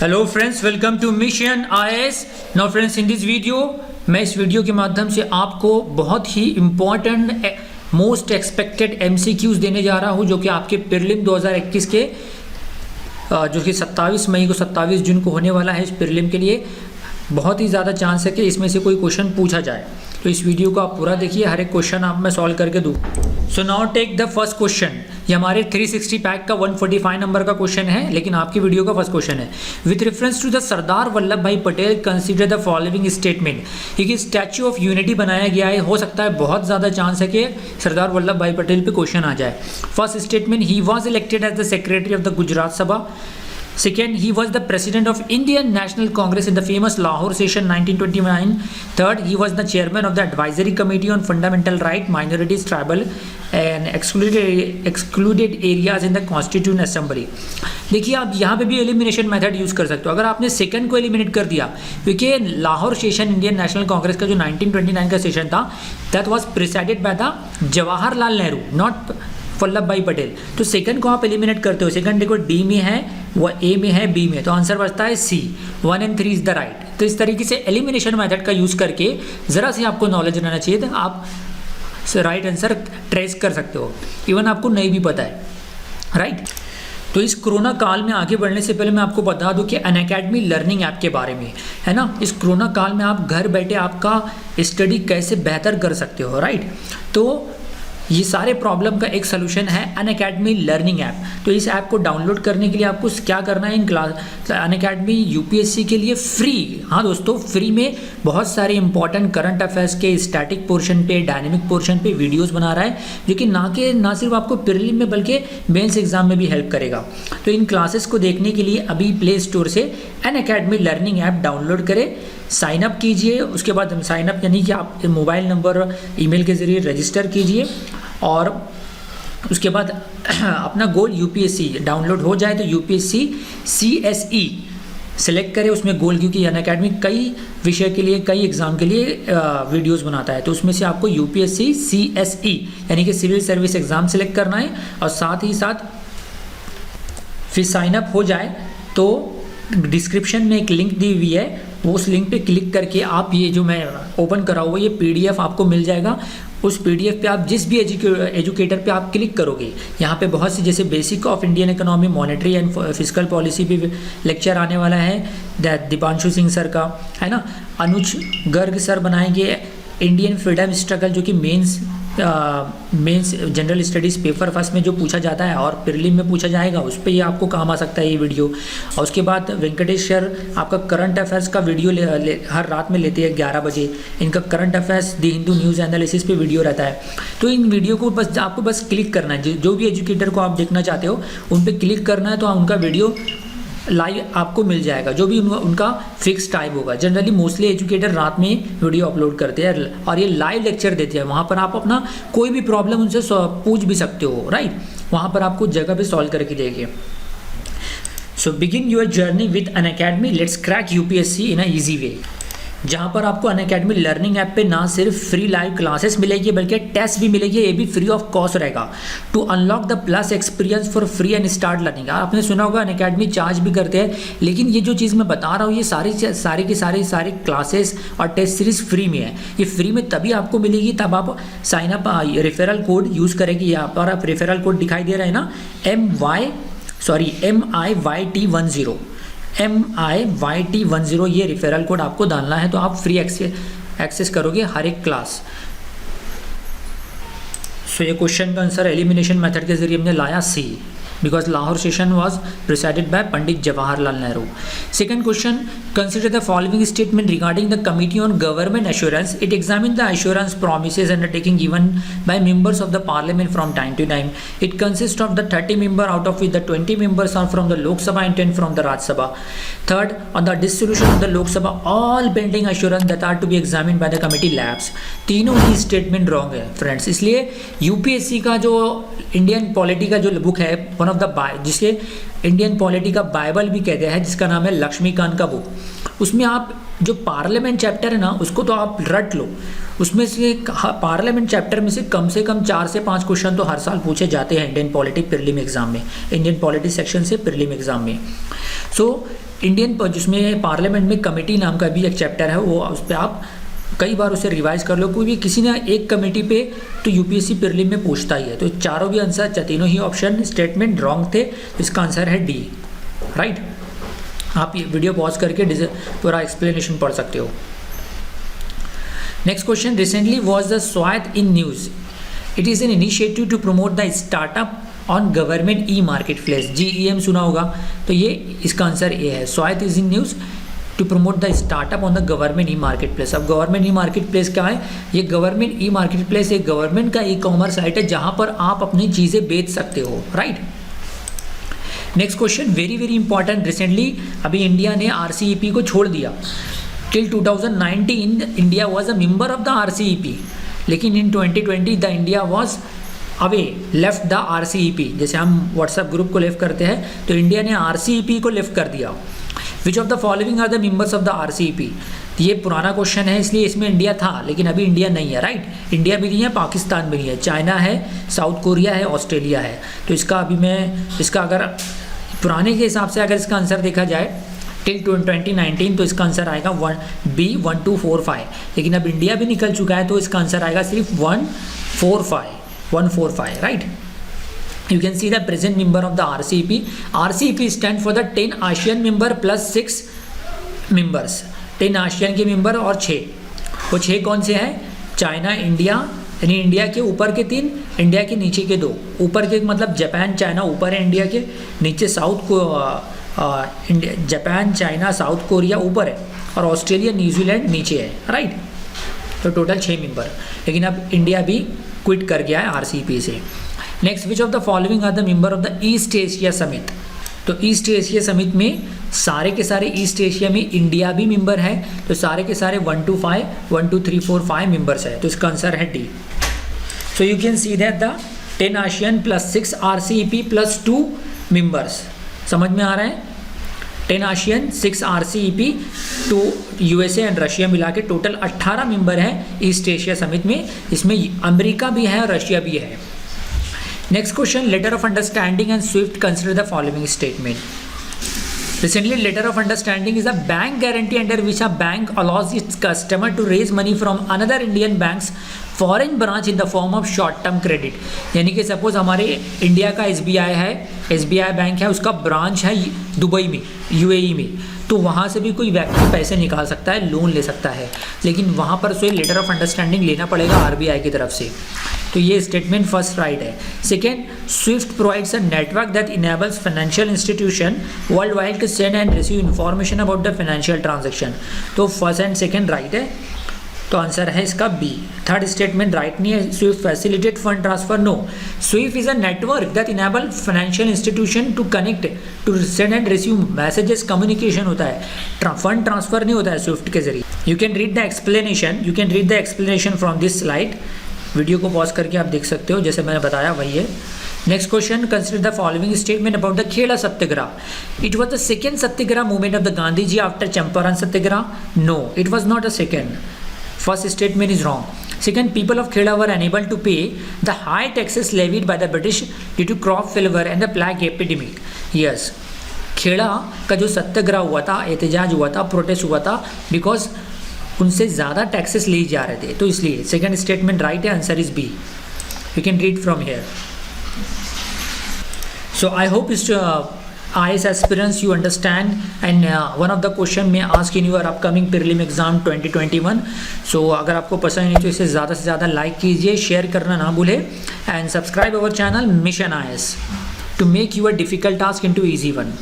Hello friends, welcome to mission IAS. Now friends, in this video मैं इस video के माध्यम से आपको बहुत ही इम्पॉर्टेंट मोस्ट एक्सपेक्टेड एमसीक्यूज देने जा रहा हूं, जो कि आपके प्रीलिम 2021 के जो कि 27 मई को 27 जून को होने वाला है। इस प्रीलिम के लिए बहुत ही ज़्यादा चांस है कि इसमें से कोई क्वेश्चन पूछा जाए, तो इस वीडियो को आप पूरा देखिए, हर एक क्वेश्चन आप मैं सॉल्व करके दूँ। So now take the first question. ये हमारे 360 पैक का 145 नंबर का क्वेश्चन है, लेकिन आपकी वीडियो का फर्स्ट क्वेश्चन है। With reference to the Sardar Vallabh भाई Patel consider the following statement. एक स्टैच्यू ऑफ यूनिटी बनाया गया है, हो सकता है बहुत ज़्यादा चांस है कि सरदार वल्लभ भाई पटेल पे क्वेश्चन आ जाए। First statement, he was elected as the secretary of the Gujarat Sabha. Second, he was the president of Indian National Congress in the famous Lahore session 1929. Third, he was the chairman of the advisory committee on fundamental right, minorities, tribal and excluded areas in the Constituent Assembly. देखिए, आप यहाँ पे भी elimination method use कर सकते हो। अगर आपने सेकंड को एलिमिनेट कर दिया, क्योंकि Lahore session Indian national Congress का जो 1929 का सेशन था, that was presided by the Jawaharlal Nehru, not Vallabh भाई पटेल। तो सेकंड को आप एलिमिनेट करते हो। सेकंड देखो डी में है, वह ए में है, बी में, तो आंसर बचता है सी। 1 and 3 इज द राइट। तो इस तरीके से एलिमिनेशन मेथड का यूज़ करके ज़रा से आपको नॉलेज रहना चाहिए, तो आप राइट आंसर ट्रेस कर सकते हो, इवन आपको नहीं भी पता है, राइट। तो इस कोरोना काल में आगे बढ़ने से पहले मैं आपको बता दूं कि अनअकैडमी लर्निंग ऐप के बारे में, है ना। इस कोरोना काल में आप घर बैठे आपका स्टडी कैसे बेहतर कर सकते हो, राइट। तो ये सारे प्रॉब्लम का एक सोल्यूशन है अनअकैडमी लर्निंग ऐप। तो इस ऐप को डाउनलोड करने के लिए आपको क्या करना है, इन क्लास अनअकैडमी यूपीएससी के लिए फ्री, हाँ दोस्तों, फ्री में बहुत सारे इंपॉर्टेंट करंट अफेयर्स के स्टैटिक पोर्शन पे, डायनेमिक पोर्शन पे वीडियोस बना रहा है, जो कि ना सिर्फ आपको प्रीलिम में बल्कि मेंस एग्जाम में भी हेल्प करेगा। तो इन क्लासेस को देखने के लिए अभी प्ले स्टोर से अनअकैडमी लर्निंग ऐप डाउनलोड करें, साइन अप कीजिए। उसके बाद साइन अप यानी कि आप मोबाइल नंबर, ईमेल के ज़रिए रजिस्टर कीजिए, और उसके बाद अपना गोल यूपीएससी डाउनलोड हो जाए तो यूपीएससी सीएसई सेलेक्ट करें उसमें गोल, क्योंकि अनअकैडमी कई विषय के लिए, कई एग्जाम के लिए वीडियोस बनाता है। तो उसमें से आपको यूपीएससी सीएसई यानी कि सिविल सर्विस एग्ज़ाम सेलेक्ट करना है, और साथ ही साथ फिर साइन अप हो जाए तो डिस्क्रिप्शन में एक लिंक दी हुई है, वो उस लिंक पे क्लिक करके आप ये जो मैं ओपन करा हुआ ये पीडीएफ आपको मिल जाएगा। उस पीडीएफ पे आप जिस भी एजुकेटर पे आप क्लिक करोगे, यहाँ पे बहुत सी, जैसे basic of Indian economy, monetary and physical policy पे लेक्चर आने वाला है दीपांशु सिंह सर का, है ना। अनुज गर्ग सर बनाएंगे इंडियन फ्रीडम स्ट्रगल, जो कि mains general studies paper first में जो पूछा जाता है और प्रीलिम में पूछा जाएगा, उस पर ये आपको काम आ सकता है ये वीडियो। और उसके बाद वेंकटेश सर आपका करंट अफेयर्स का वीडियो हर रात में लेते हैं 11 बजे। इनका करंट अफेयर्स दी हिंदू न्यूज़ एनालिसिस पे वीडियो रहता है। तो इन वीडियो को बस आपको बस क्लिक करना है, जो भी एजुकेटर को आप देखना चाहते हो उन पर क्लिक करना है, तो उनका वीडियो लाइव आपको मिल जाएगा, जो भी उनका फिक्स टाइम होगा। जनरली मोस्टली एजुकेटर रात में वीडियो अपलोड करते हैं और ये लाइव लेक्चर देते हैं। वहाँ पर आप अपना कोई भी प्रॉब्लम उनसे पूछ भी सकते हो, राइट। वहाँ पर आपको जगह पे सॉल्व करके देंगे। So begin your journey with Unacademy, let's crack UPSC in a easy way, जहाँ पर आपको अनअकैडमी लर्निंग ऐप पे ना सिर्फ फ्री लाइव क्लासेस मिलेगी बल्कि टेस्ट भी मिलेगी, ये भी फ्री ऑफ कॉस्ट रहेगा। To unlock the plus experience for free and start learning. आपने सुना होगा अनअकैडमी चार्ज भी करते हैं, लेकिन ये जो चीज़ मैं बता रहा हूँ ये सारी क्लासेस और टेस्ट सीरीज फ्री में है। ये फ्री में तभी आपको मिलेगी तब आप sign up referral code use करेंगे। यहाँ पर आप रेफरल कोड दिखाई दे रहा है ना, MIYT10 MIYT10, ये रेफरल कोड आपको डालना है, तो आप फ्री एक्सेस करोगे हर एक क्लास। सो ये क्वेश्चन का आंसर एलिमिनेशन मेथड के जरिए हमने लाया सी, because Lahore session was presided by Pandit Jawaharlal Nehru. Second question, consider the following statement regarding the Committee on Government Assurance. It examined the assurance promises undertaking given by members of the Parliament from time to time. It consists of the 30 members, out of which the 20 members are from the Lok Sabha and 10 from the Raj Sabha. Third, on the dissolution of the Lok Sabha, all pending assurance that are to be examined by the committee lapse. तीनों ही statement wrong है friends. इसलिए UPSC का जो Indian polity का जो book है, one of the जिसे Indian polity का बाइबल भी कहते हैं, जिसका नाम है लक्ष्मीकांत का बुक, उसमें आप जो पार्लियामेंट चैप्टर है ना उसको तो आप रट लो। उसमें से पार्लियामेंट चैप्टर में से कम 4 से 5 क्वेश्चन तो हर साल पूछे जाते हैं इंडियन पॉलिटी प्रीलिम एग्जाम में, इंडियन पॉलिटी सेक्शन से प्रीलिम एग्जाम में। सो इंडियन जिसमें पार्लियामेंट में कमेटी नाम का भी एक चैप्टर है, वो उस पर आप कई बार उसे रिवाइज कर लो। कोई भी किसी ने एक कमेटी पे तो यूपीएससी प्रीलिम में पूछता ही है। तो चारों भी आंसर, तीनों ही ऑप्शन स्टेटमेंट रॉन्ग थे, इसका आंसर है डी, राइट। आप ये वीडियो पॉज करके पूरा एक्सप्लेनेशन पढ़ सकते हो। Next question, recently was the Swayatt in news, it is an initiative to promote the startup on government e market place, GEM सुना होगा, तो ये इसका आंसर ए है। Swayatt is in news to promote the startup on the government e market place. अब government e market place क्या है? ये गवर्नमेंट ई मार्केट प्लेस एक गवर्नमेंट का ई कॉमर्स साइट है जहाँ पर आप अपनी चीज़ें बेच सकते हो, right. Next question, very very important, recently अभी इंडिया ने RCEP को छोड़ दिया। Till 2019 India was a member of the RCEP, लेकिन इन 2020 the India was away, left the RCEP। जैसे हम व्हाट्सएप ग्रुप को लेफ्ट करते हैं, तो इंडिया ने RCEP को लेफ्ट कर दिया। Which of the following are the members of the RCEP? ये पुराना क्वेश्चन है, इसलिए इसमें इंडिया था, लेकिन अभी इंडिया नहीं है, राइट। इंडिया भी नहीं है, पाकिस्तान भी नहीं है, चाइना है, साउथ कोरिया है, ऑस्ट्रेलिया है। तो इसका अभी इसका अगर पुराने के हिसाब से अगर इसका आंसर देखा जाए टिल 2019, तो इसका आंसर आएगा 1B 1 2 4 5, लेकिन अब इंडिया भी निकल चुका है, तो इसका आंसर आएगा सिर्फ 145, right. You can see the present member of the RCEP. RCEP stand for the 10 ASEAN member plus 6 members. 10 ASEAN के मेंबर और 6, वो 6 कौन से हैं? चाइना, इंडिया, यानी इंडिया के ऊपर के 3, इंडिया के नीचे के 2। ऊपर के मतलब जापान, चाइना ऊपर है इंडिया के, नीचे जापान, चाइना, साउथ कोरिया ऊपर है, और ऑस्ट्रेलिया, न्यूजीलैंड नीचे है, राइट। तो टोटल 6 मेंबर, लेकिन अब इंडिया भी क्विट कर गया है RCEP से। Next, which of the following are the member of the East Asia summit? तो ईस्ट एशिया समिट में सारे के सारे ईस्ट एशिया में इंडिया भी मेंबर है, तो सारे के सारे 1 2 5 1 2 3 4 5 मेंबर्स है, तो इसका आंसर है D. So you can see that the 10 ASEAN plus 6 RCEP plus 2 members, समझ में आ रहा है? 10 ASEAN 6 RCEP 2 USA and Russia मिला के टोटल 18 मेंबर हैं ईस्ट एशिया समिट में, इसमें अमेरिका भी है और रशिया भी है। Next question, letter of understanding and swift consider the following statement. Recently, letter of understanding is a bank guarantee under which a bank allows its customer to raise money from another Indian bank's foreign branch in the form of short term credit। यानी कि suppose हमारे India का SBI है, SBI bank है, उसका branch है Dubai में, UAE में, तो वहाँ से भी कोई व्यक्ति पैसे निकाल सकता है, लोन ले सकता है, लेकिन वहाँ पर उसे लेटर ऑफ अंडरस्टैंडिंग लेना पड़ेगा RBI की तरफ से। तो ये स्टेटमेंट फर्स्ट राइट है। Second, swift provides a network that enables financial institution world wide to send and receive information about the financial transaction. तो फर्स्ट एंड सेकेंड राइट है, तो आंसर है इसका बी। थर्ड स्टेटमेंट राइट नहीं है। Swift facilitate fund transfer, no. Swift is a network that enable financial institution to connect, to send and receive messages, communication होता है, fund transfer नहीं होता है स्विफ्ट के जरिए। You can read the explanation from this slide. Video को pause करके आप देख सकते हो, जैसे मैंने बताया वही है। Next question, consider the following statement about the Kheda Satyagraha. It was the second Satyagraha movement of the Gandhi ji after Champaran Satyagraha. No, it was not a second. First statement is wrong. Second, people of Kheda were unable to pay the high taxes levied by the British due to crop failure and the plague epidemic. Yes, Kheda का जो सत्याग्रह हुआ था, एहतजाज हुआ था, protest हुआ था, because उनसे ज़्यादा टैक्सेस लिए जा रहे थे, तो इसलिए सेकेंड स्टेटमेंट राइट है, answer is B. You can read from here. So I hope इस IAS aspirants you understand, and one of the question may ask in your upcoming prelim exam 2021. So अगर आपको पसंद नहीं तो इसे ज़्यादा से ज़्यादा लाइक कीजिए, शेयर करना ना भूले, and subscribe our channel Mission IAS to make your difficult task into easy one.